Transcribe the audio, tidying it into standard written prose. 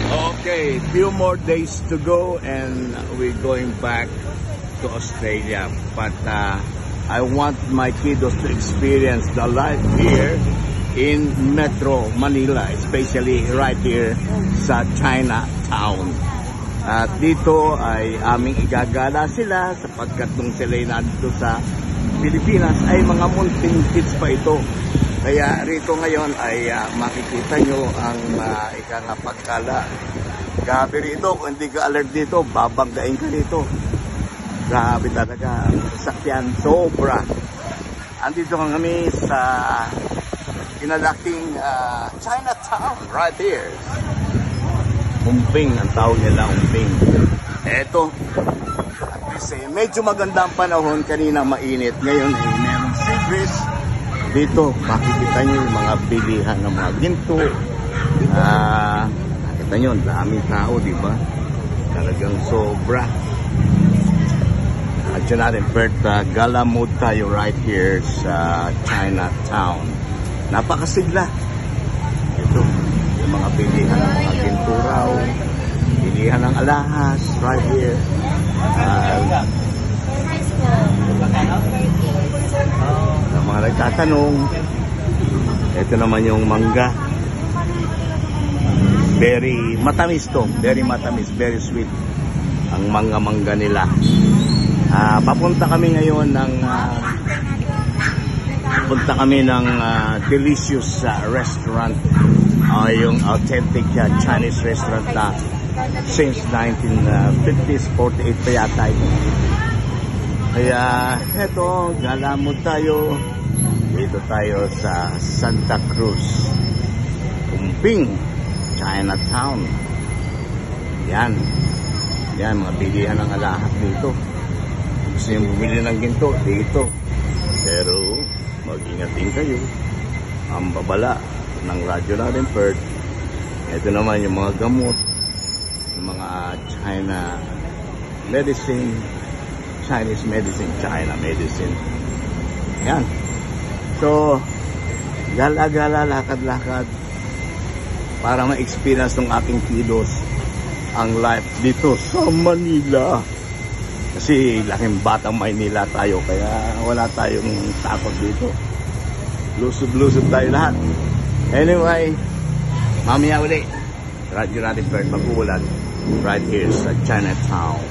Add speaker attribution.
Speaker 1: Okay, few more days to go and we're going back to Australia. But I want my kiddos to experience the life here in Metro Manila, especially right here sa Chinatown. At dito ay aming igagala sila sapagkat nung sila'y nandito sa Pilipinas ay mga munting kids pa ito. Kaya rito ngayon ay makikita nyo ang ikangapagkala. Grabe rito, kung hindi ka alert dito, babanggain ka rito. Grabe talaga, sasakyan, sobra. Andito kami sa pinalaking Chinatown, right here. Umping, ang tawag nila, Umping. Eto, at least medyo maganda ang panahon, kanina mainit. Ngayon ay meron sea breeze. Dito, makikita nyo yung mga bilihan ng mga ginto. Nakita nyo, daming tao, diba? Talagang sobra. At yun natin, gala mode tayo right here sa Chinatown. Napakasigla. Ito, yung mga bilihan ng mga ginto raw. Bilihan ng alahas, right here. Sa mga nagtatanong, ito naman yung mangga. Very matamis to, very matamis, very sweet ang mangga nila. Papunta kami ngayon ng delicious restaurant, yung authentic Chinese restaurant na since 1950s, 48 pa yata ito. Kaya eto, galamod tayo. Dito tayo sa Santa Cruz, Umping, Chinatown. Yan, mga bilihan ng alahas dito. Gusto nyo bumili ng ginto dito, pero mag-ingat din kayo. Ang babala ng radyo natin, Perth. Ito naman yung mga gamot, yung mga Chinese medicine, China medicine. Yan. So, gala-gala, lakad-lakad para ma-experience ng aking kiddos ang life dito sa Manila. Kasi laking batang Maynila tayo, kaya wala tayong takot dito. Lusog-lusog tayo lahat. Anyway, mamaya uli, radyo natin Perth mag-uulan right here sa Chinatown.